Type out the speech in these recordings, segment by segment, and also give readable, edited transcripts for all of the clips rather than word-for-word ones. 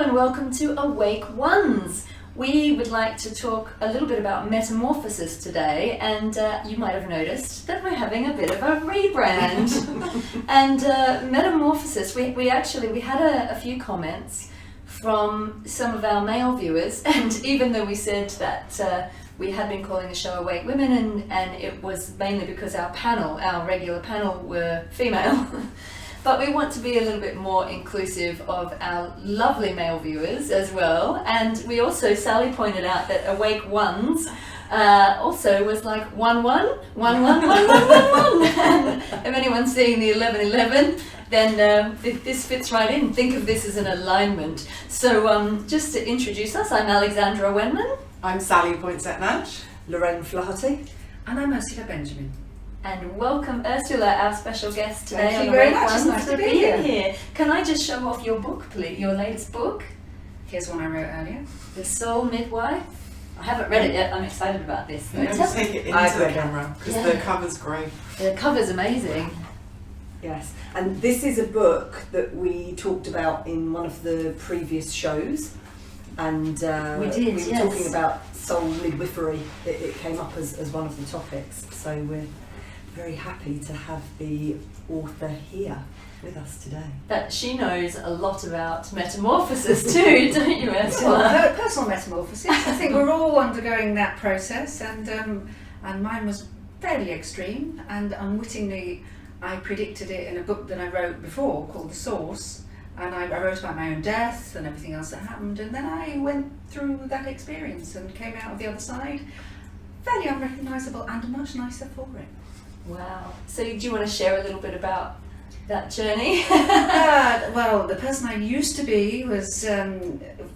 and welcome to Awake Ones. We would like to talk a little bit about Metamorphosis today, and you might have noticed that we're having a bit of a rebrand. And Metamorphosis, we had a few comments from some of our male viewers, and even though we said that we had been calling the show Awake Women, and it was mainly because our regular panel were female. But we want to be a little bit more inclusive of our lovely male viewers as well. And we also, Sally pointed out that Awake Ones also was like 1 1 1 1 1 1 1 1. If anyone's seeing the 1111, then this fits right in. Think of this as an alignment. So just to introduce us, I'm Alexandra Wenman. I'm Sally Poinsett-Nash. Lorraine Flaherty. And I'm Ursula Benjamin. And welcome Ursula, our special guest today. Thank you very much. It's nice to be here. Can I just show off your book, please? Your latest book? Here's one I wrote earlier. The Soul Midwife. I haven't read it yet. I'm excited about this. Maybe take it into the camera because the cover's great. The cover's amazing. Yes, and this is a book that we talked about in one of the previous shows, and we were talking about soul midwifery. It came up as one of the topics, so we're very happy to have the author here with us today. But she knows a lot about metamorphosis too, don't you, Ursula? Well, personal metamorphosis. I think we're all undergoing that process, and mine was fairly extreme, and unwittingly I predicted it in a book that I wrote before called The Source, and I wrote about my own death and everything else that happened, and then I went through that experience and came out of the other side fairly unrecognisable and much nicer for it. Wow. So do you want to share a little bit about that journey? Well, the person I used to be was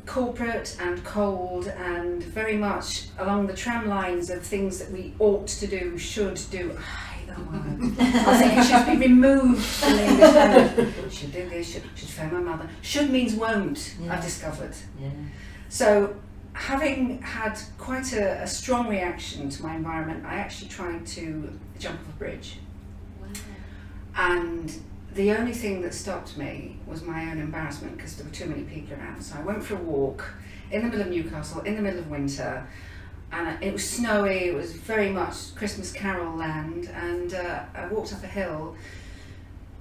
corporate and cold and very much along the tram lines of things that we ought to do, should do. I hate that word. I think it should be removed from the English language. Should do this, should phone my mother. Should means won't, yeah. I've discovered. Yeah. So, having had quite a strong reaction to my environment, I actually tried to jump off a bridge. Wow. And the only thing that stopped me was my own embarrassment because there were too many people around. So I went for a walk in the middle of Newcastle, in the middle of winter, and it was snowy, it was very much Christmas Carol land, and I walked up a hill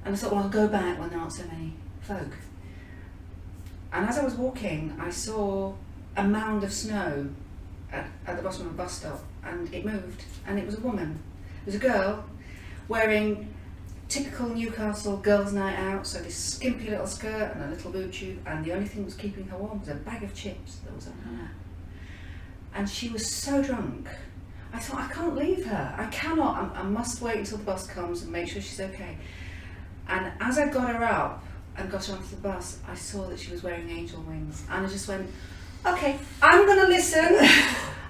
and I thought, well, I'll go back when there aren't so many folk. And as I was walking, I saw a mound of snow at the bottom of a bus stop, and it moved, and it was a woman. It was a girl wearing typical Newcastle girls' night out, so this skimpy little skirt and a little boot tube, and the only thing that was keeping her warm was a bag of chips that was on her lap. And she was so drunk. I thought, I can't leave her. I cannot. I must wait until the bus comes and make sure she's okay. And as I got her up and got her onto the bus, I saw that she was wearing angel wings, and I just went, okay, I'm going to listen.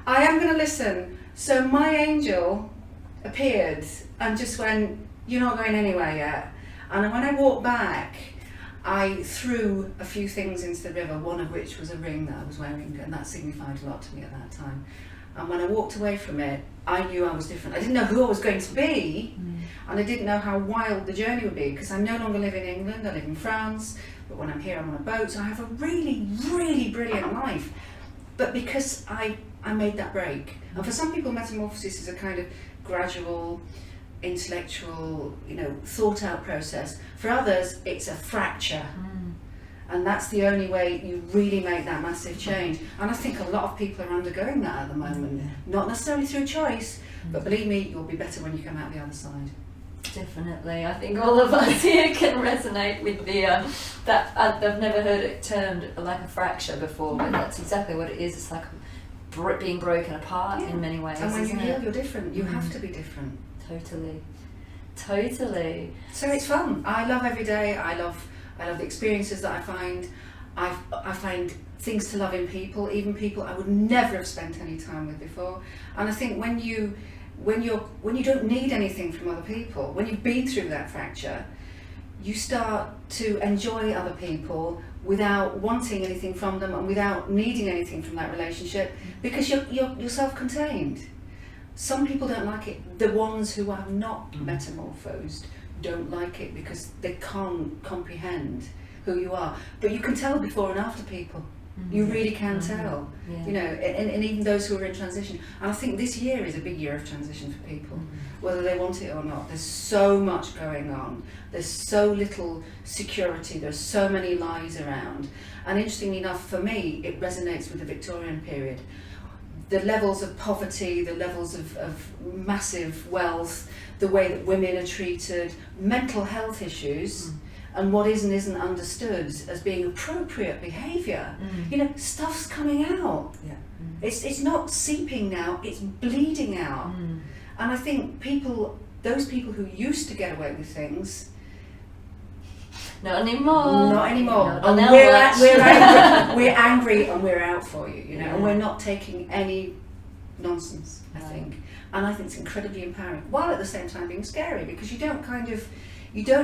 I am going to listen. So my angel appeared and just went, you're not going anywhere yet. And when I walked back, I threw a few things into the river, one of which was a ring that I was wearing, and that signified a lot to me at that time. And when I walked away from it, I knew I was different. I didn't know who I was going to be, and I didn't know how wild the journey would be, because I no longer live in England, I live in France, but when I'm here I'm on a boat, so I have a really, really brilliant life. But because I made that break, and for some people metamorphosis is a kind of gradual, intellectual, thought out process. For others it's a fracture. And that's the only way you really make that massive change. And I think a lot of people are undergoing that at the moment. Not necessarily through choice, but believe me, you'll be better when you come out the other side. Definitely. I think all of us here can resonate with that. I've never heard it termed like a fracture before, but that's exactly what it is. It's like being broken apart in many ways. And when you heal, you're different. You have to be different. Totally. So it's fun. I love every day. I love the experiences that I find. I find things to love in people, even people I would never have spent any time with before. And I think when you don't need anything from other people, when you've been through that fracture, you start to enjoy other people without wanting anything from them and without needing anything from that relationship, because you're self-contained. Some people don't like it. The ones who are not metamorphosed don't like it because they can't comprehend who you are. But you can tell before and after people. You really can tell, you know, and even those who are in transition. And I think this year is a big year of transition for people, whether they want it or not. There's so much going on. There's so little security. There's so many lies around. And interestingly enough, for me, it resonates with the Victorian period. The levels of poverty, the levels of massive wealth, the way that women are treated, mental health issues, and what is and isn't understood as being appropriate behaviour. You know, stuff's coming out. Yeah. It's not seeping now, it's bleeding out. And I think those people who used to get away with things, not anymore. Not anymore. No, And we're angry and we're out for you, you know, and we're not taking any nonsense, I think. And I think it's incredibly empowering, while at the same time being scary, because you don't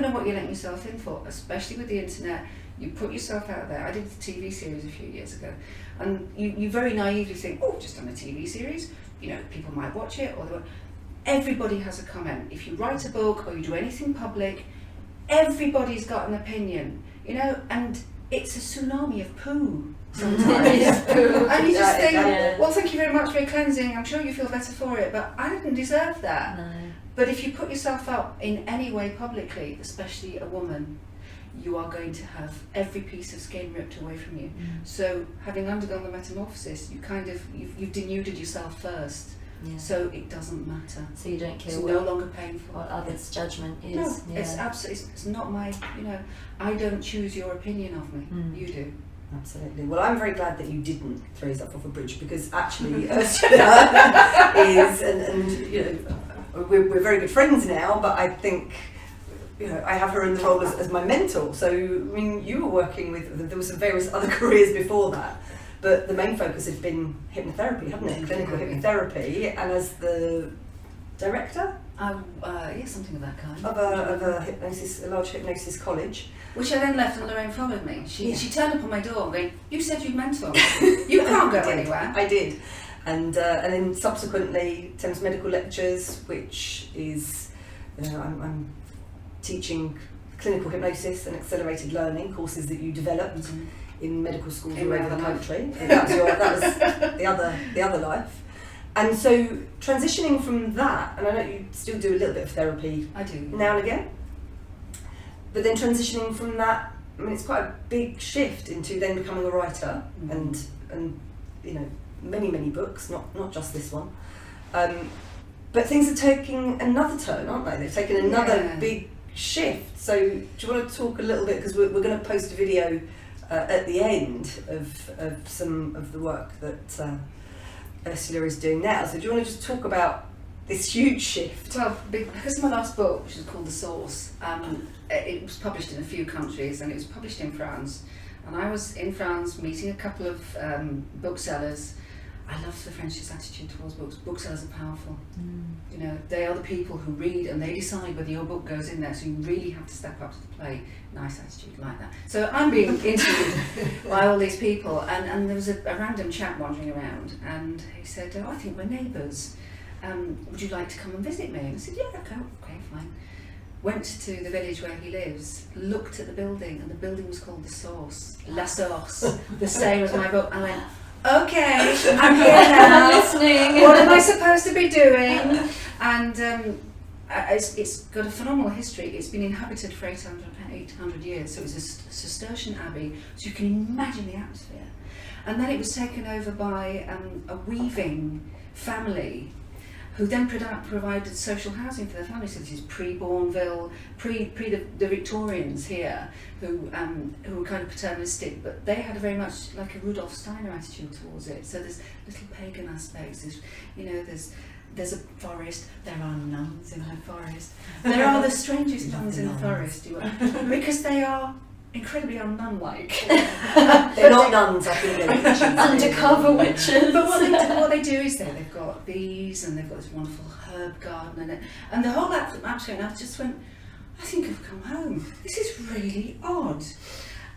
know what you're letting yourself in for, especially with the internet. You put yourself out there. I did a TV series a few years ago, and you very naively think, oh, just on a TV series, you know, people might watch it, or they won't. Everybody has a comment. If you write a book or you do anything public, everybody's got an opinion, you know, and it's a tsunami of poo sometimes. And you just think, well, thank you very much for your cleansing, I'm sure you feel better for it, but I didn't deserve that. No. But if you put yourself up in any way publicly, especially a woman, you are going to have every piece of skin ripped away from you. So having undergone the metamorphosis, you've denuded yourself first. So it doesn't matter. So you don't care it's no longer painful. what others' judgment is. No, it's absolutely, it's not my, you know, I don't choose your opinion of me, you do. Absolutely. Well, I'm very glad that you didn't throw yourself off a bridge, because actually Ursula is, and you know, we're very good friends now, but I think, you know, I have her in the role as my mentor. So, I mean, you were working with, there were some various other careers before that, but the main focus had been hypnotherapy, hadn't it? Clinical hypnotherapy, and as the director? Something of that kind. Of a large hypnosis college. Which I then left and Lorraine followed me. She turned up on my door going, you said you'd mentor me. You can't go anywhere. I did. And then subsequently Thames Medical Lectures, which is, you know, I'm teaching clinical hypnosis and accelerated learning courses that you developed in medical schools all over the country. That was the other life. And so transitioning from that, and I know you still do a little bit of therapy. I do. Now and again. But then transitioning from that, I mean, it's quite a big shift into then becoming a writer and you know, many books, not just this one. But things are taking another turn, aren't they? They've taken another big shift. So do you want to talk a little bit, because we're going to post a video at the end of some of the work that Ursula is doing now. So do you want to just talk about this huge shift? Well, because my last book, which is called The Source, it was published in a few countries, and it was published in France. And I was in France meeting a couple of booksellers. I love the French's attitude towards books. Booksellers are powerful. You know, they are the people who read and they decide whether your book goes in there, so you really have to step up to the plate. Nice attitude, like that. So I'm being interviewed by all these people, and there was a random chap wandering around, and he said, I think we're neighbours. Would you like to come and visit me? And I said, yeah, okay, fine. Went to the village where he lives, looked at the building, and the building was called The Source, La Source, the same as my book. I went, okay, I'm here now. Listening. What am I supposed to be doing? And it's got a phenomenal history. It's been inhabited for 800 years, so it was a Cistercian abbey, so you can imagine the atmosphere. And then it was taken over by a weaving family, who then provided social housing for their families. So this is pre-Bourneville, pre the Victorians here, who were kind of paternalistic, but they had a very much like a Rudolf Steiner attitude towards it. So there's little pagan aspects. There's a forest. There are nuns in the forest. There are the strangest nuns in the forest, because they are incredibly un-nun-like. They're not nuns, I think they're witches. Undercover witches. But what they do is they've got bees, and they've got this wonderful herb garden, and the whole atmosphere, and I just went, I think I've come home. This is really odd.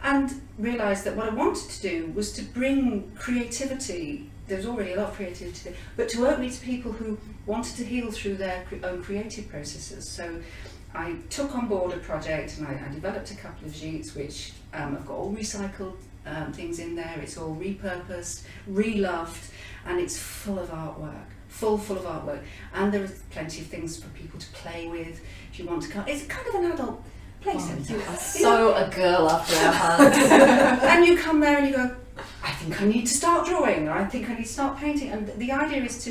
And realised that what I wanted to do was to bring creativity. There's already a lot of creativity there, but to open it to people who wanted to heal through their own creative processes. So I took on board a project and I developed a couple of Gites which have got all recycled things in there. It's all repurposed, reloved, and it's full of artwork. Full of artwork. And there are plenty of things for people to play with. If you want to come, it's kind of an adult play centre. You are so a girl after our hearts. And you come there and you go, I think I need to start drawing, or I think I need to start painting. And the idea is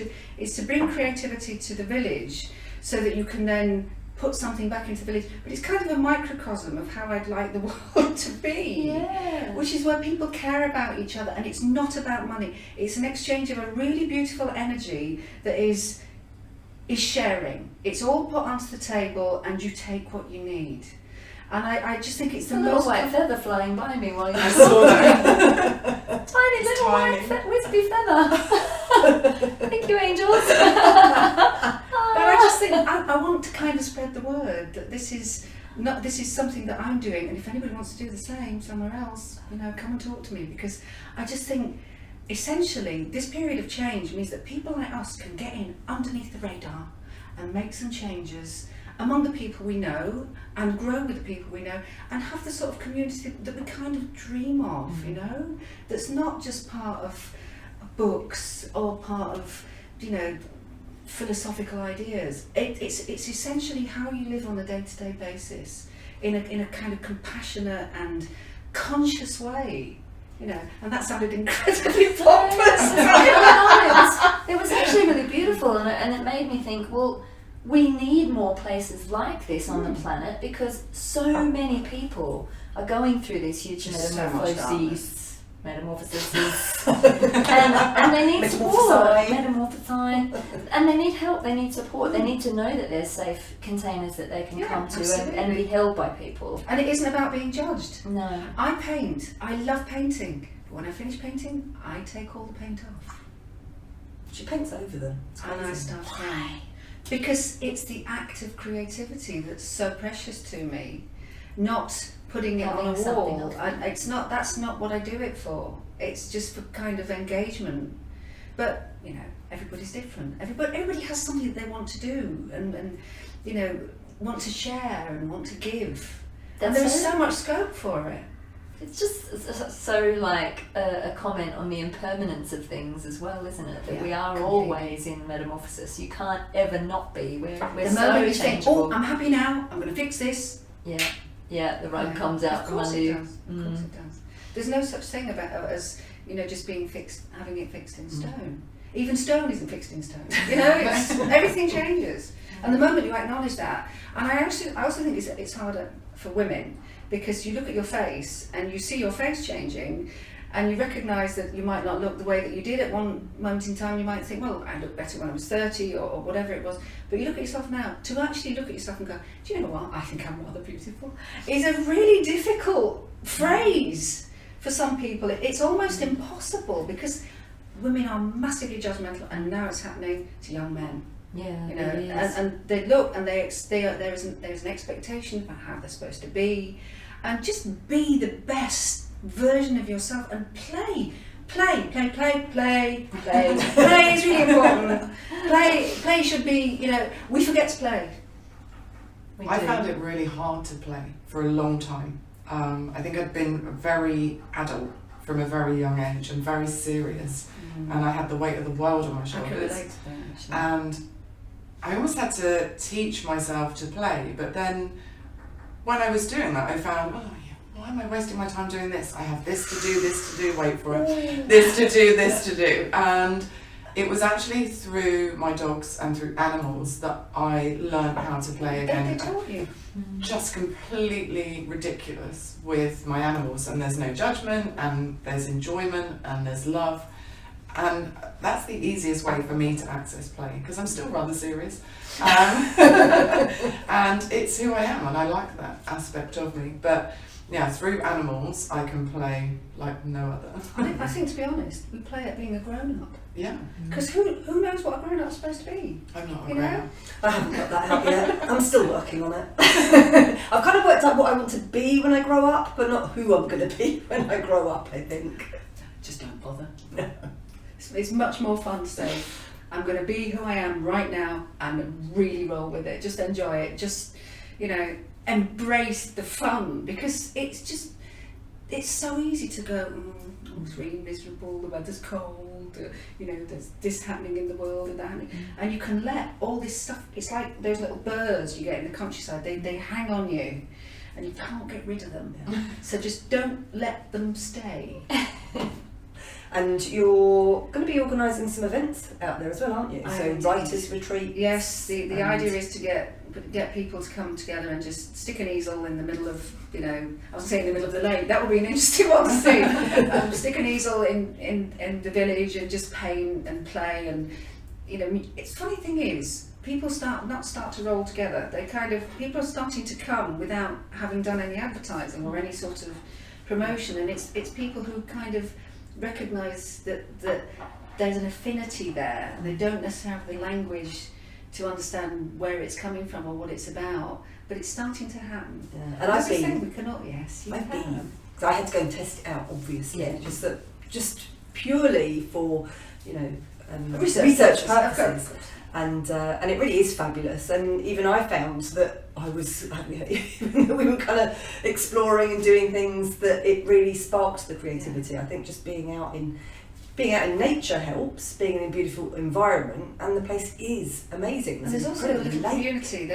to bring creativity to the village so that you can then put something back into the village. But it's kind of a microcosm of how I'd like the world to be. Yeah. Which is where people care about each other, and it's not about money. It's an exchange of a really beautiful energy that is sharing. It's all put onto the table and you take what you need. And I just think it's the a little most white feather flying by me while you I saw that. tiny little tiny. white wispy feather. Thank you, angels. But I just think I want to kind of spread the word that this is something that I'm doing, and if anybody wants to do the same somewhere else, come and talk to me, because I just think essentially this period of change means that people like us can get in underneath the radar and make some changes among the people we know and grow with the people we know and have the sort of community that we kind of dream of, that's not just part of books or part of, philosophical ideas. It's essentially how you live on a day-to-day basis in a kind of compassionate and conscious way, and that sounded incredibly pompous. It was actually really beautiful, and it made me think, well, we need more places like this on the planet, because so many people are going through these huge metamorphoses, and they need support, and they need help, they need support, they need to know that there's safe containers that they can come to and be held by people. And it isn't about being judged. No. I paint, I love painting, but when I finish painting, I take all the paint off. She paints over them. And I start playing. Because it's the act of creativity that's so precious to me, not putting it on a wall. That's not what I do it for. It's just for kind of engagement. But everybody's different. Everybody has something that they want to do and want to share and want to give. And there's so much scope for it. It's just so like a comment on the impermanence of things as well, isn't it? That we are always in metamorphosis. You can't ever not be. We're the so moment you think, changeable. I'm happy now, I'm going to fix this. Yeah, the rug comes out from under you. Of course it does. There's no such thing as just being fixed, having it fixed in stone. Even stone isn't fixed in stone. Everything changes. And the moment you acknowledge that, and I also think it's harder for women, because you look at your face and you see your face changing, and you recognise that you might not look the way that you did at one moment in time. You might think, well, I looked better when I was 30 or whatever it was. But you look at yourself now, to actually look at yourself and go, do you know what, I think I'm rather beautiful, is a really difficult phrase for some people. It's almost impossible, because women are massively judgmental, and now it's happening to young men. And they look, and there is an expectation about how they're supposed to be, and just be the best version of yourself and play is really important. Play should be, we forget to play. I found it really hard to play for a long time. I think I'd been very adult from a very young age and very serious, and I had the weight of the world on my shoulders. I can relate to that, actually. And I almost had to teach myself to play, but then when I was doing that, I found, why am I wasting my time doing this? I have this to do, wait for it, this to do. And it was actually through my dogs and through animals that I learned how to play again. They taught you. Just completely ridiculous with my animals, and there's no judgment, and there's enjoyment, and there's love. And that's the easiest way for me to access play, because I'm still rather serious. And it's who I am, and I like that aspect of me. But through animals, I can play like no other. I think, to be honest, we play at being a grown-up. Yeah. Because who knows what a grown-up's supposed to be? I'm not a grown-up. I haven't got that out yet. I'm still working on it. I've kind of worked out what I want to be when I grow up, but not who I'm going to be when I grow up, I think. Just don't bother. No. It's much more fun to say, I'm going to be who I am right now and really roll with it. Just enjoy it. Just embrace the fun, because it's so easy to go, it's really miserable, the weather's cold, there's this happening in the world and that happening. And you can let all this stuff, it's like those little birds you get in the countryside, they hang on you and you can't get rid of them. Yeah. So just don't let them stay. And you're going to be organising some events out there as well, aren't you? So writers' retreats. Yes, the idea is to get people to come together and just stick an easel in the middle of, I was saying in the middle of the lake, that would be an interesting one to see. Stick an easel in the village and just paint and play, and it's funny thing is, people start to roll together. People are starting to come without having done any advertising or any sort of promotion, and it's people who kind of recognise that there's an affinity there, and they don't necessarily have the language to understand where it's coming from or what it's about, but it's starting to happen. Yeah. And I've been. We cannot. Yes, you I've can. been. So I had to go and test it out, obviously. Yeah. Just purely for research purposes. And it really is fabulous. And even I found that even though we were kind of exploring and doing things, that it really sparked the creativity. I think just being out in nature helps, being in a beautiful environment, and the place is amazing. And there's also a little community.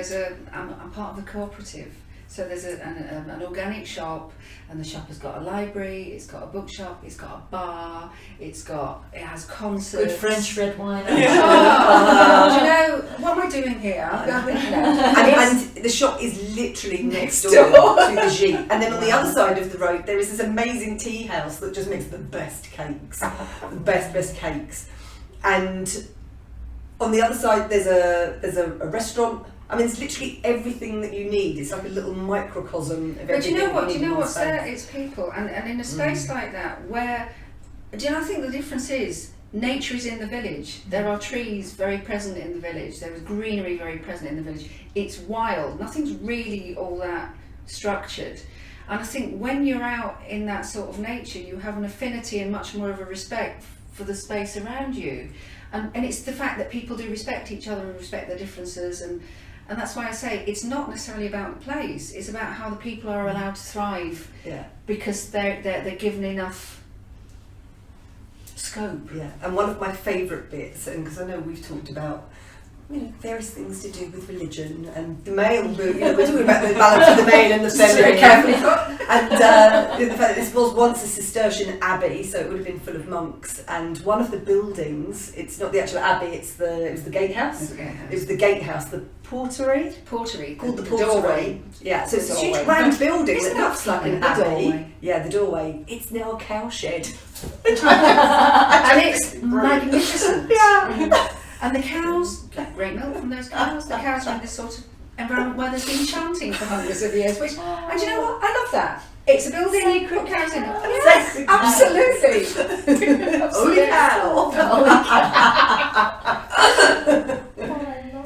I'm part of the cooperative. So there's an organic shop, and the shop has got a library, it's got a bookshop, it's got a bar, it has concerts. Good French red wine. Do you know, what am I doing here? And the shop is literally next door to the Gite. And then on the other side of the road, there is this amazing tea house that just makes the best cakes. The best cakes. And on the other side, there's a restaurant. I mean, it's literally everything that you need. It's like a little microcosm of everything. But do you know what's there? It's people. And in a space like that, where, I think the difference is, nature is in the village. There are trees very present in the village. There is greenery very present in the village. It's wild. Nothing's really all that structured. And I think when you're out in that sort of nature, you have an affinity and much more of a respect for the space around you. And it's the fact that people do respect each other and respect their differences, and that's why I say it's not necessarily about the place, it's about how the people are allowed to thrive, because they're given enough scope. Yeah, and one of my favourite bits, and because I know we've talked about various things to do with religion and the male, we're talking about the balance of the male and the feminine. And the fact that this was once a Cistercian abbey, so it would have been full of monks. And one of the buildings, it's not the actual abbey, it was the gatehouse. It was the gatehouse, the portery. Called the portery. Doorway. Yeah, so it's a huge doorway. grand building that looks like an abbey. Doorway. Yeah, the doorway. It's now a cowshed. And it's magnificent. Yeah. And the cows get great milk from those cows. The cows are in this sort of environment where there's been chanting for hundreds of years, and do you know what? I love that. It's a building, put cows in it. Yes, absolutely. Holy cow.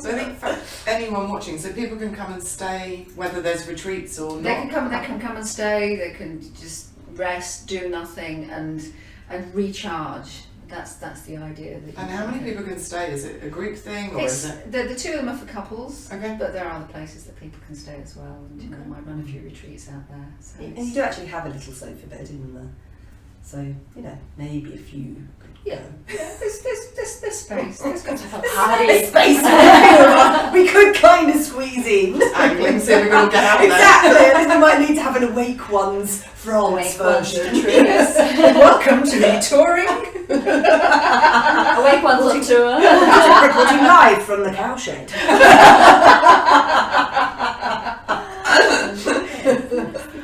So I think for anyone watching, so people can come and stay, whether there's retreats or not. They can come and stay. They can just rest, do nothing, and recharge. That's the idea. And how many people can stay? Is it a group thing, or is it? The two of them are for couples, okay. But there are other places that people can stay as well, and I might run a few retreats out there. So and you do actually have a little sofa bed in there, so maybe a few. Yeah, there's space. There's got to have a There's space. We could kind of squeeze in. Angling, so we're going to get out there. Exactly. I think we might need to have an Awake Ones France version. Yes. Welcome to the touring. Awake Ones on tour. Recording live from the cowshed.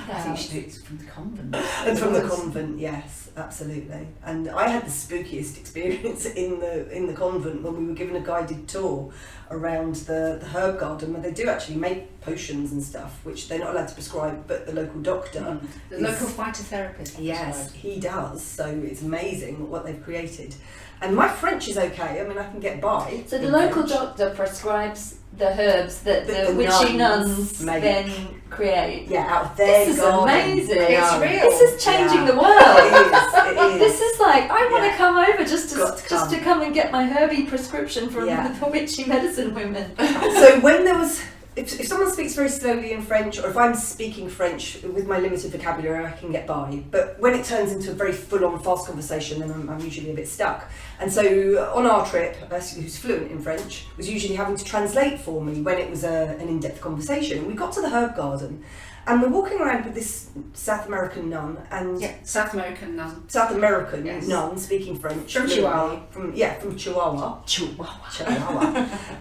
I think it's from the convent. And from the convent, yes, absolutely. And I had the spookiest experience in the convent when we were given a guided tour around the herb garden, where they do actually make potions and stuff, which they're not allowed to prescribe, but the local doctor, the local phytotherapist. Yes, he does. So it's amazing what they've created. And my French is okay. I mean, I can get by. So the local doctor prescribes the herbs that the witchy nuns then create. Yeah, out of their This is garden. amazing. It's real. This is changing the world. It is. This is like, I want to come over just to come and get my herby prescription from the witchy medicine women. So when there was if someone speaks very slowly in French, or if I'm speaking French with my limited vocabulary, I can get by. But when it turns into a very full-on fast conversation, then I'm usually a bit stuck. And so on our trip, Ursula, who's fluent in French, was usually having to translate for me when it was an in-depth conversation. And we got to the herb garden, and we're walking around with this South American nun, and South American nun nun speaking French from Chihuahua. From Chihuahua.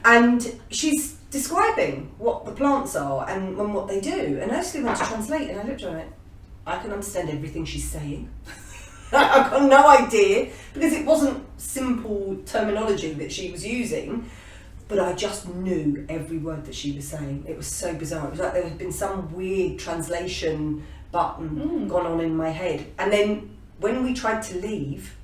And she's describing what the plants are and what they do. And Ursula went to translate, and I looked at her and went, I can understand everything she's saying. I've got no idea, because it wasn't simple terminology that she was using, but I just knew every word that she was saying. It was so bizarre. It was like there had been some weird translation button gone on in my head. And then when we tried to leave,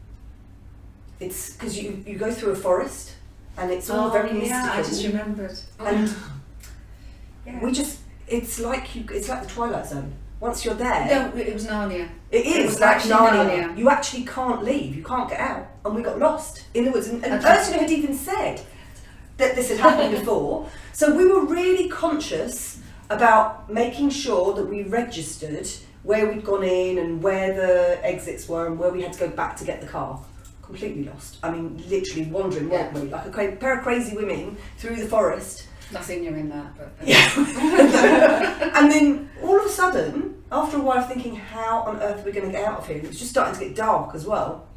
it's because you go through a forest, and it's all very mystical. Yeah, I just remembered. And it's like the Twilight Zone. Once you're there, No, it was Narnia. it is was like actually Narnia. Narnia. You actually can't leave. You can't get out, and we got lost in the woods. And Ursula had even said that this had happened before. So we were really conscious about making sure that we registered where we'd gone in and where the exits were and where we had to go back to get the car. Completely lost. I mean, literally wandering, weren't we? Like a pair of crazy women through the forest. Nothing new in that, but And then all of a sudden, after a while of thinking, how on earth are we going to get out of here? It was just starting to get dark as well.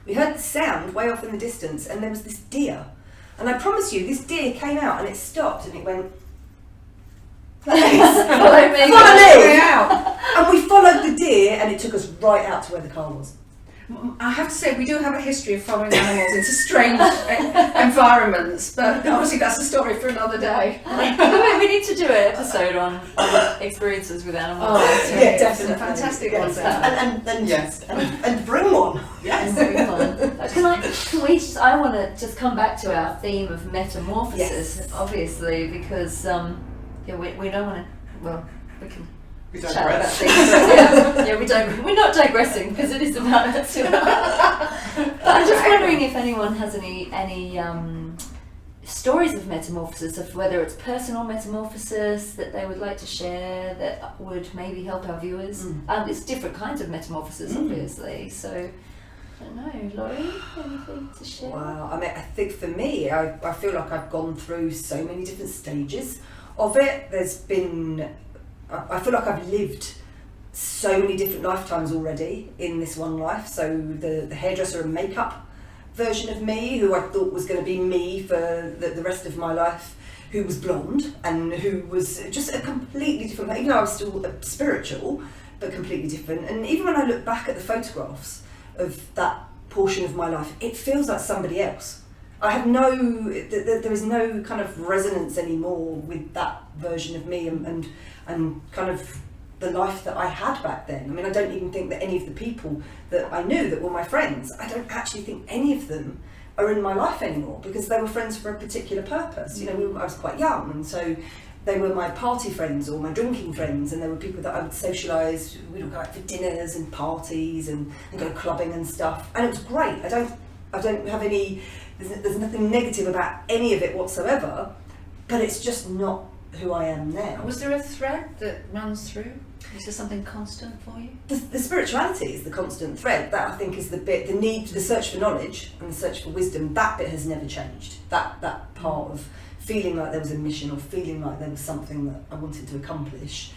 We heard the sound way off in the distance, and there was this deer. And I promise you, this deer came out and it stopped and it went, Follow me. follow me! And we followed the deer, and it took us right out to where the car was. I have to say we do have a history of following animals into strange environments, but obviously that's a story for another day. We need to do an episode on experiences with animals. Oh, Yeah, definitely. Fantastic Yes. ones there. Yes. And bring one. Yes. Very fun. Can we just, I want to just come back to our theme of metamorphosis, Yes. obviously, because we don't want to, well, we can We chat about digress. things. We're not digressing, because it is about it too. But I'm just wondering if anyone has any stories of metamorphosis, of whether it's personal metamorphosis that they would like to share that would maybe help our viewers. It's different kinds of metamorphosis, obviously. So I don't know, Laurie, anything to share? Wow, I mean, I think for me, I feel like I've gone through so many different stages of it. I feel like I've lived so many different lifetimes already in this one life. So the hairdresser and makeup version of me, who I thought was going to be me for the rest of my life, who was blonde and who was just a completely different, even though I was still spiritual, but completely different. And even when I look back at the photographs of that portion of my life, it feels like somebody else. I have there is no kind of resonance anymore with that version of me and kind of the life that I had back then. I mean, I don't even think that any of the people that I knew that were my friends, I don't actually think any of them are in my life anymore, because they were friends for a particular purpose. You know, I was quite young, and so they were my party friends or my drinking friends, and they were people that I would socialise. We would go out for dinners and parties and go clubbing and stuff, and it was great. I don't have any. There's nothing negative about any of it whatsoever, but it's just not who I am now. Was there a thread that runs through? Is there something constant for you? The spirituality is the constant thread. That I think is the bit, the need, the search for knowledge and the search for wisdom. That bit has never changed. That part of feeling like there was a mission or feeling like there was something that I wanted to accomplish.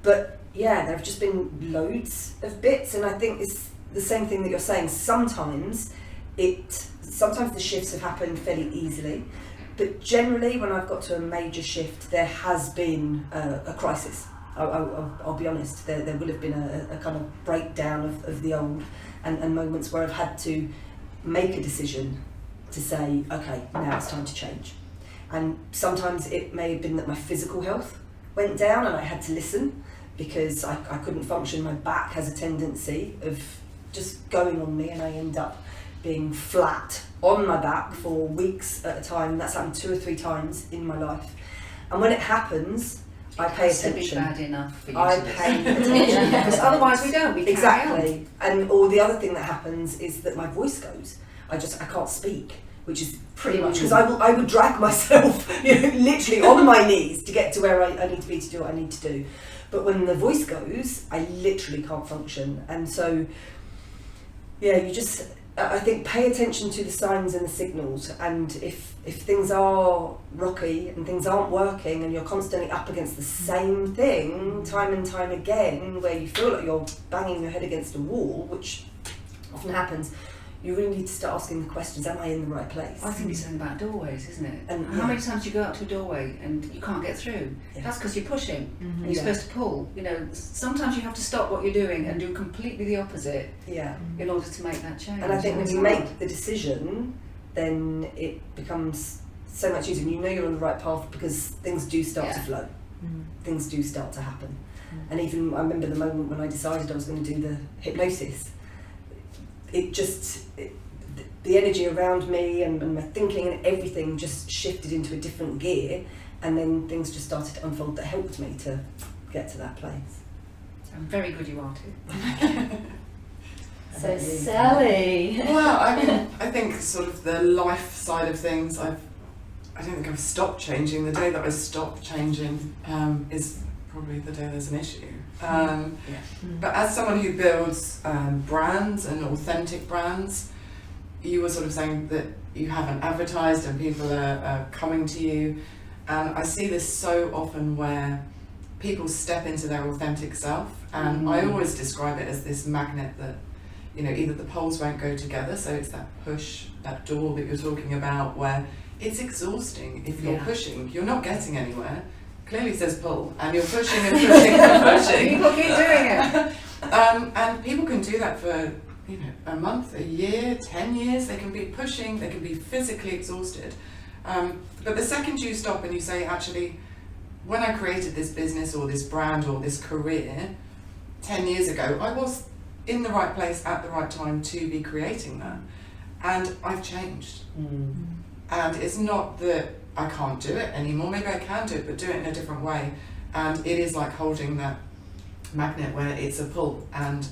But yeah, there have just been loads of bits, and I think it's the same thing that you're saying. Sometimes the shifts have happened fairly easily, but generally when I've got to a major shift, there has been a crisis. I'll be honest, there will have been a kind of breakdown of the old, and moments where I've had to make a decision to say, okay, now it's time to change. And sometimes it may have been that my physical health went down and I had to listen, because I couldn't function. My back has a tendency of just going on me, and I end up being flat on my back for weeks at a time. That's happened 2 or 3 times in my life. And when it happens, I pay attention. It has to be bad enough for you I to pay listen. attention. Because otherwise we don't. We carry on. Exactly. Or the other thing that happens is that my voice goes. I can't speak. which is pretty much because I would drag myself, literally on my knees to get to where I need to be to do what I need to do. But when the voice goes, I literally can't function. And so, I think pay attention to the signs and the signals. And if things are rocky and things aren't working and you're constantly up against the same thing time and time again, where you feel like you're banging your head against a wall, which often happens, you really need to start asking the questions, am I in the right place? I think it's something about doorways, isn't it? And how many times do you go up to a doorway and you can't get through? Yeah. That's because you're pushing and you're Yeah. supposed to pull. Sometimes you have to stop what you're doing and do completely the opposite in order to make that change. And I think when It's you hard. make the decision, then it becomes so much easier. You know you're on the right path because things do start to flow. Things do start to happen. And even I remember the moment when I decided I was going to do the hypnosis. The energy around me and my thinking and everything just shifted into a different gear, and then things just started to unfold that helped me to get to that place. I'm very good you are too. So Sally. Well, I think sort of the life side of things, I don't think I've stopped changing. The day that I stop changing is probably the day there's an issue. But as someone who builds brands and authentic brands, you were sort of saying that you haven't advertised and people are coming to you. And I see this so often where people step into their authentic self, and I always describe it as this magnet that, either the poles won't go together, so it's that push, that door that you're talking about, where it's exhausting if you're pushing, you're not getting anywhere. Clearly says pull, and you're pushing and pushing and pushing. People keep doing it. And people can do that for a month, a year, 10 years. They can be pushing, they can be physically exhausted. But the second you stop and you say, actually, when I created this business or this brand or this career 10 years ago, I was in the right place at the right time to be creating that. And I've changed. And it's not that I can't do it anymore. Maybe I can do it, but do it in a different way. And it is like holding that magnet where it's a pull. And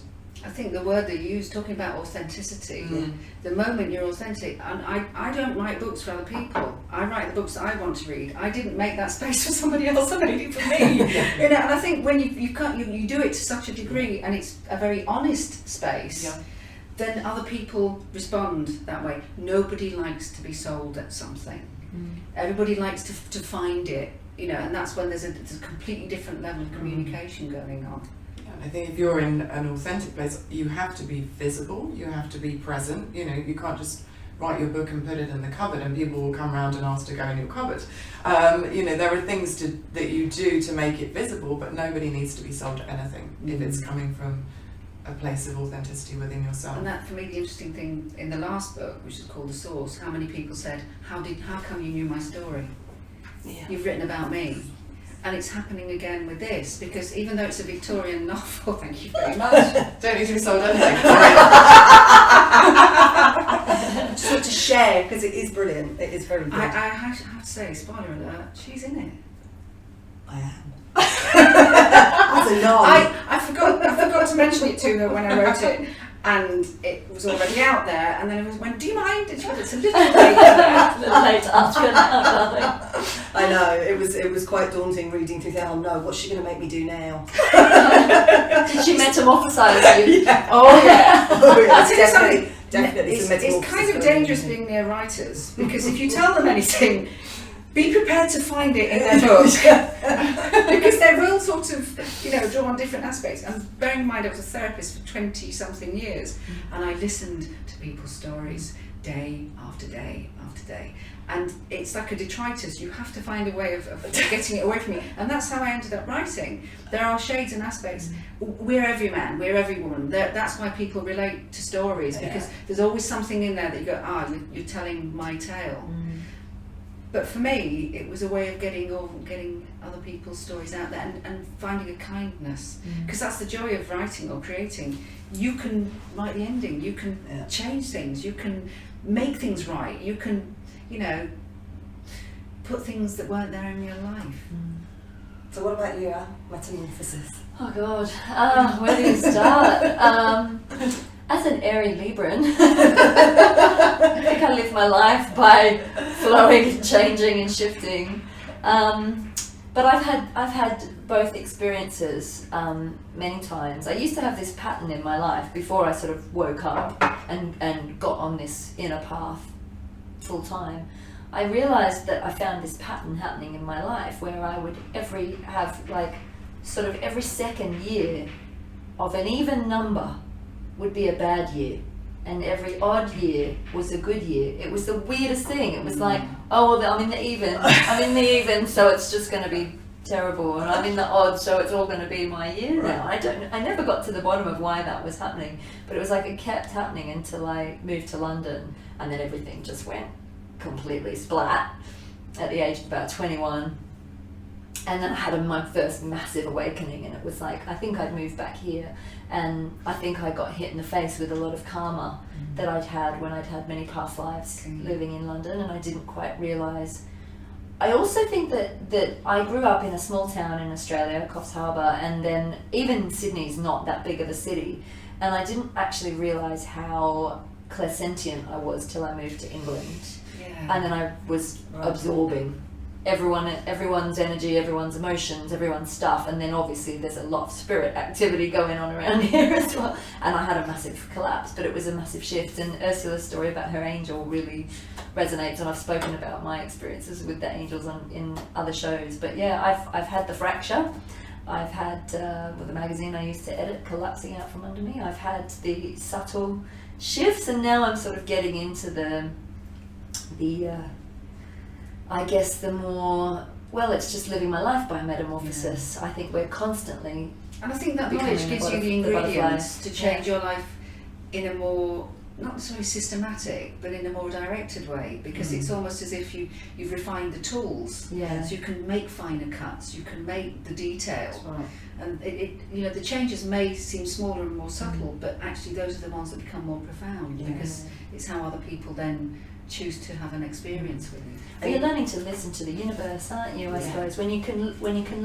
I think the word that you use, talking about authenticity, the moment you're authentic, and I don't write books for other people. I write the books that I want to read. I didn't make that space for somebody else, I made it for me. And I think when you do it to such a degree, and it's a very honest space, then other people respond that way. Nobody likes to be sold at something. Everybody likes to find it, and that's when there's a completely different level of communication going on. I think if you're in an authentic place, you have to be visible, you have to be present. You can't just write your book and put it in the cupboard and people will come around and ask to go in your cupboard. There are things that you do to make it visible, but nobody needs to be sold anything if it's coming from a place of authenticity within yourself. And that, for me, the interesting thing in the last book, which is called The Source, how many people said, how come you knew my story? You've written about me. And it's happening again with this, because even though it's a Victorian novel, thank you very much. Don't need to be sold anything. Just want to share, because it is brilliant. It is very good. I have to say, spoiler alert, she's in it. I am. That's a nod. I forgot to mention it to her when I wrote it, and it was already out there, and then it went, do you mind? And she went, it's a little later. A little later after an hour. I know, it was quite daunting reading through that. Oh no, what's she going to make me do now? Did she metamorphosize you? Yeah. Oh yeah. Oh, yeah, I'll tell you definitely. It's kind of dangerous being near writers, because if you tell them anything, be prepared to find it in their book. Because they will sort of, draw on different aspects. And bearing in mind I was a therapist for 20-something years, and I listened to people's stories day after day after day. And it's like a detritus. You have to find a way of getting it away from you. And that's how I ended up writing. There are shades and aspects. We're every man, we're every woman. That's why people relate to stories, because there's always something in there that you go, you're telling my tale. But for me, it was a way of getting other people's stories out there and finding a kindness. Because that's the joy of writing or creating. You can write the ending, you can change things, you can make things right, you can, put things that weren't there in real life. So what about you, Metamorphosis? Oh God, where do you start? As an airy Libran, I think I live my life by flowing and changing and shifting. But I've had both experiences many times. I used to have this pattern in my life before I sort of woke up and got on this inner path full time. I realized that I found this pattern happening in my life where I would every second year of an even number would be a bad year, and every odd year was a good year. It was the weirdest thing. It was like, oh, well, I'm in the even, so it's just going to be terrible, and I'm in the odd, so it's all going to be my year now. I never got to the bottom of why that was happening, but it was like it kept happening until I moved to London, and then everything just went completely splat at the age of about 21. And then I had my first massive awakening, and it was like, I think I'd moved back here, and I think I got hit in the face with a lot of karma that I'd had when I'd had many past lives living in London, and I didn't quite realise. I also think that I grew up in a small town in Australia, Coffs Harbour, and then even Sydney's not that big of a city, and I didn't actually realise how clairsentient I was till I moved to England. And then I was absorbing everyone's energy, everyone's emotions, everyone's stuff, and then obviously there's a lot of spirit activity going on around here as well. And I had a massive collapse, but it was a massive shift. And Ursula's story about her angel really resonates, and I've spoken about my experiences with the angels in other shows. But yeah, I've had the fracture. I've had with the magazine I used to edit collapsing out from under me. I've had the subtle shifts, and now I'm sort of getting into the I guess the more, well, it's just living my life by metamorphosis. I think we're constantly, and I think that knowledge gives you the ingredients to change your life in a more, not necessarily systematic, but in a more directed way, because it's almost as if you've refined the tools, so you can make finer cuts, you can make the detail, and it the changes may seem smaller and more subtle, but actually those are the ones that become more profound, because it's how other people then choose to have an experience with you. But you're learning to listen to the universe, aren't you? I suppose when you can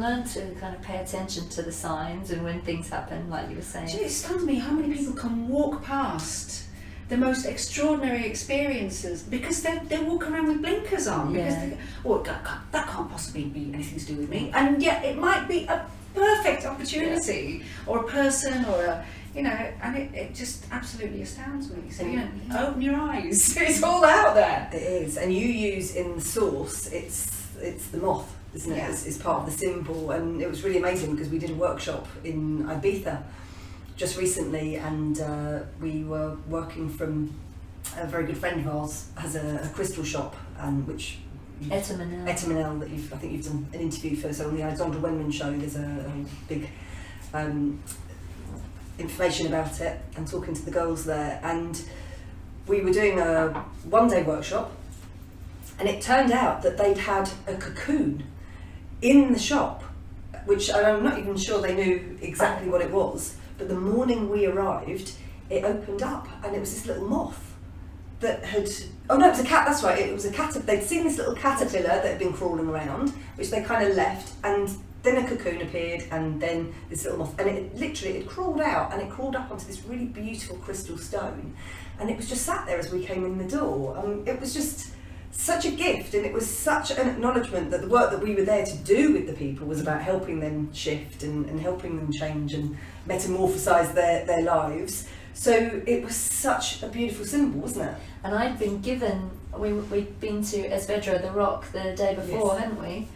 learn to kind of pay attention to the signs and when things happen, like you were saying. It stuns me how many people can walk past the most extraordinary experiences because they walk around with blinkers on. Because they go, that can't possibly be anything to do with me, and yet it might be a perfect opportunity or a person or a. And it just absolutely astounds me. So, open your eyes. It's all out there. It is. And you use in the source, it's the moth, isn't it? It's part of the symbol. And it was really amazing because we did a workshop in Ibiza just recently, and we were working from a very good friend of ours has a crystal shop, which Metamorphosis that I think you've done an interview for. So on the Alexandra Wenman show, there's a big information about it, and talking to the girls there, and we were doing a one-day workshop, and it turned out that they'd had a cocoon in the shop, which I'm not even sure they knew exactly what it was, but the morning we arrived it opened up and it was this little moth that had, oh no, it was a cat, that's right, it was a caterpillar. They'd seen this little caterpillar that had been crawling around, which they kind of left, and then a cocoon appeared, and then this little moth, and it crawled out, and it crawled up onto this really beautiful crystal stone, and it was just sat there as we came in the door. It was just such a gift, and it was such an acknowledgement that the work that we were there to do with the people was about helping them shift and helping them change and metamorphosize their lives. So it was such a beautiful symbol, wasn't it? And I'd been given, we'd been to Esvedra, the rock, the day before, hadn't we?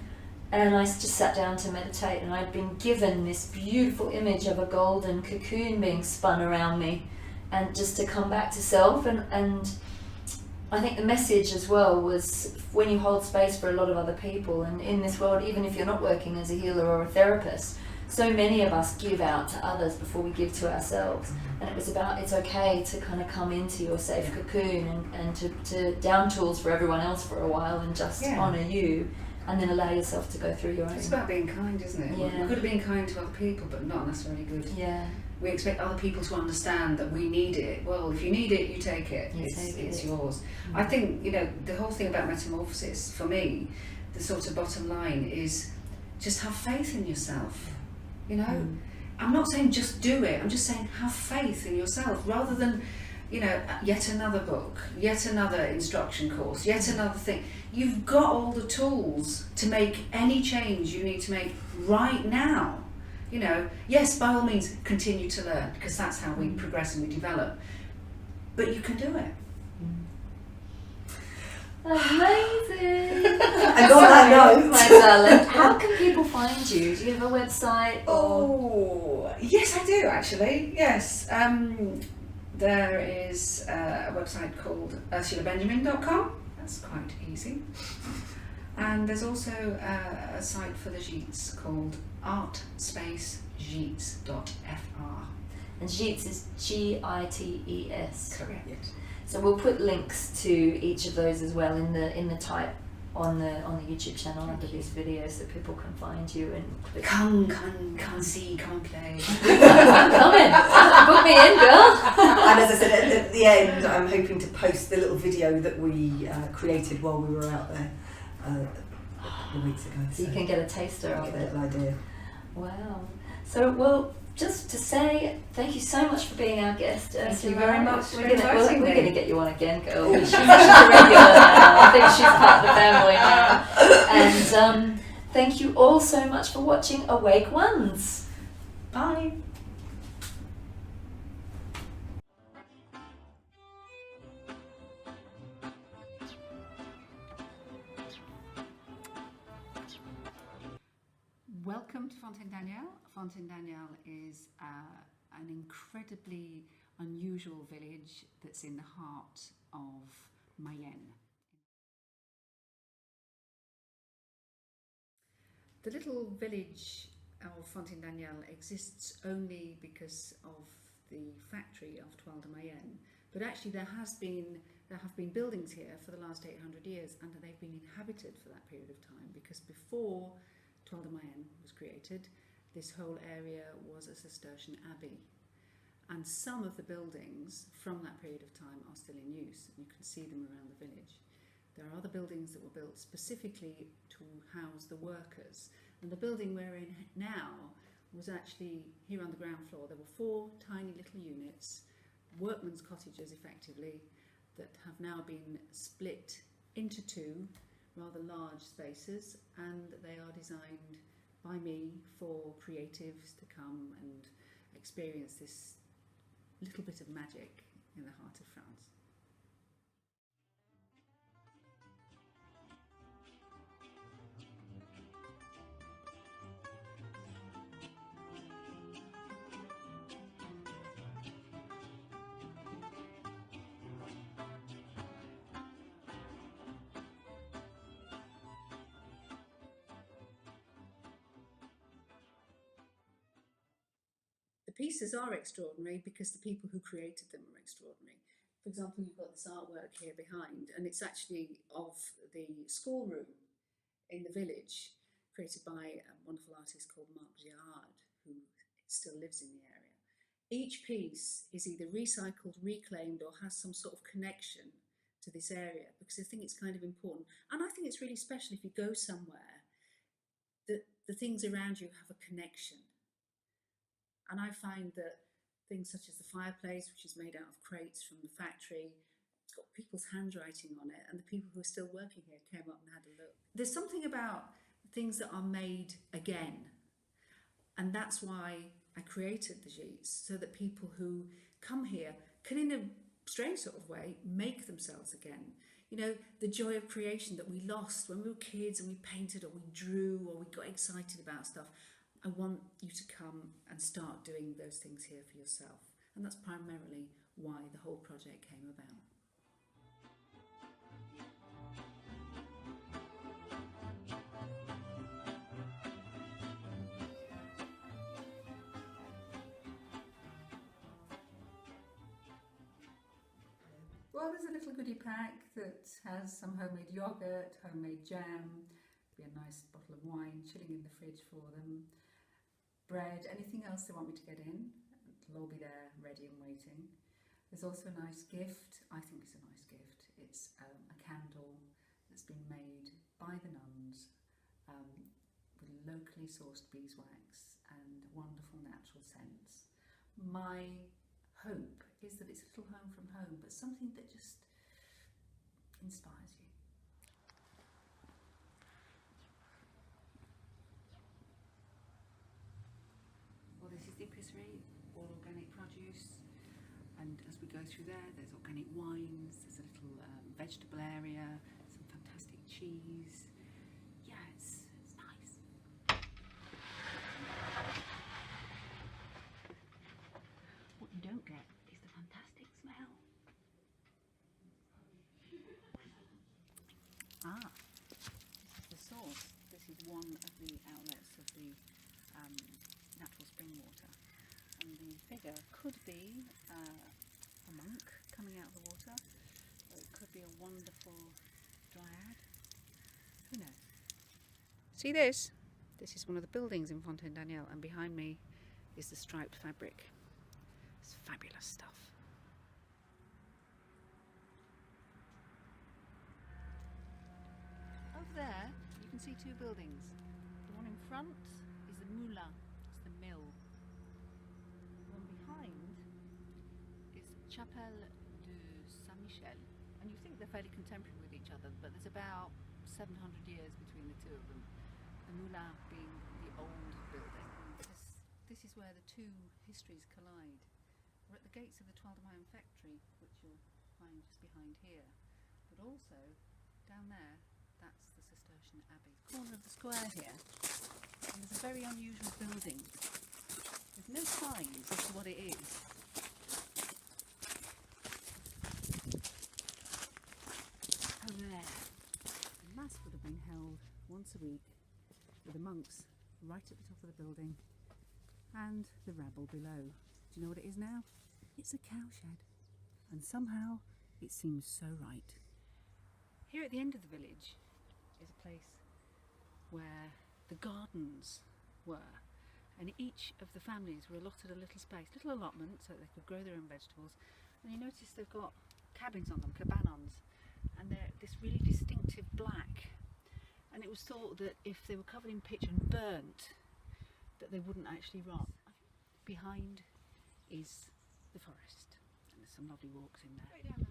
And I just sat down to meditate, and I'd been given this beautiful image of a golden cocoon being spun around me, and just to come back to self. And I think the message as well was, when you hold space for a lot of other people, and in this world, even if you're not working as a healer or a therapist, so many of us give out to others before we give to ourselves. And it was about, it's okay to kind of come into your safe cocoon and to down tools for everyone else for a while, and just honour you. And then allow yourself to go through your own. It's about being kind, isn't it? Yeah. We could have been kind to other people, but not necessarily good. Yeah. We expect other people to understand that we need it. Well, if you need it, you take it. It's yours. Mm-hmm. I think, the whole thing about metamorphosis, for me, the sort of bottom line is just have faith in yourself. I'm not saying just do it, I'm just saying have faith in yourself, rather than, you know, yet another book, yet another instruction course, yet another thing. You've got all the tools to make any change you need to make right now. You know, yes, by all means, continue to learn, because that's how we progress and we develop. But you can do it. Amazing! And on that note, my darling, how can people find you? Do you have a website? Oh, yes, I do actually. Yes, there is a website called ursulabenjamin.com. That's quite easy. And there's also a site for the Gites called Art Space Gites.fr. And Gites is Gites. Correct. So we'll put links to each of those as well in the type on the YouTube channel under this video, so people can find you and click. Come see, come play. I'm coming. Put me in, girl. and as I said at the end, I'm hoping to post the little video that we created while we were out there a couple of weeks ago. So you can get a taster of get it. an idea. Wow. So, well, just to say thank you so much for being our guest. Thank you very much for We're inviting going me. to get you on again, girl. She's a regular now. I think she's part of the family now. And thank you all so much for watching Awake Ones. Bye. Welcome to Fontaine-Daniel. Fontaine-Daniel is an incredibly unusual village that's in the heart of Mayenne. The little village of Fontaine-Daniel exists only because of the factory of Toile de Mayenne, but actually there have been buildings here for the last 800 years, and they've been inhabited for that period of time, because before Toile de Mayenne was created, this whole area was a Cistercian abbey, and some of the buildings from that period of time are still in use, and you can see them around the village. There are other buildings that were built specifically to house the workers, and the building we're in now was actually here on the ground floor. There were 4 tiny little units, workmen's cottages effectively, that have now been split into 2 rather large spaces, and they are designed by me for creatives to come and experience this little bit of magic in the heart of France. The pieces are extraordinary because the people who created them are extraordinary. For example, you've got this artwork here behind, and it's actually of the schoolroom in the village, created by a wonderful artist called Marc Girard, who still lives in the area. Each piece is either recycled, reclaimed, or has some sort of connection to this area, because I think it's kind of important. And I think it's really special if you go somewhere that the things around you have a connection. And I find that things such as the fireplace, which is made out of crates from the factory, it's got people's handwriting on it, and the people who are still working here came up and had a look. There's something about things that are made again, and that's why I created the Gites, so that people who come here can, in a strange sort of way, make themselves again. You know, the joy of creation that we lost when we were kids and we painted or we drew or we got excited about stuff. I want you to come and start doing those things here for yourself. And that's primarily why the whole project came about. Well, there's a little goodie pack that has some homemade yogurt, homemade jam, be a nice bottle of wine chilling in the fridge for them, bread, anything else they want me to get in, it'll all be there ready and waiting. There's also a nice gift, I think it's a nice gift. It's a candle that's been made by the nuns with locally sourced beeswax and wonderful natural scents. My hope is that it's a little home from home, but something that just inspires you. Well, this is the epicery, all organic produce, and as we go through there, there's organic wines, there's a little vegetable area, some fantastic cheese. Yeah, it's nice. What you don't get is the fantastic smell. Ah, this is the source. This is one of the outlets of the natural spring water, and the figure could be a monk coming out of the water, or it could be a wonderful dryad. Who knows? See this? This is one of the buildings in Fontaine-Daniel, and behind me is the striped fabric. It's fabulous stuff. Over there you can see two buildings. The one in front is the moulin, it's the mill. The one behind is Chapelle de Saint-Michel, and you think they're fairly contemporary with each other, but there's about 700 years between the two of them. The moulin being the old building. This is where the two histories collide. We're at the gates of the Toile de Mayenne factory, which you'll find just behind here, but also down there, that's the Cistercian Abbey. Corner of the square here, and there's a very unusual building. There's no signs as to what it is. Over there, the mass would have been held once a week with the monks right at the top of the building and the rabble below. Do you know what it is now? It's a cowshed, and somehow it seems so right. Here at the end of the village is a place where the gardens were, and each of the families were allotted a little space, little allotment, so that they could grow their own vegetables. And you notice they've got cabins on them, cabanons, and they're this really distinctive black. And it was thought that if they were covered in pitch and burnt, that they wouldn't actually rot. Behind is the forest, and there's some lovely walks in there. Right down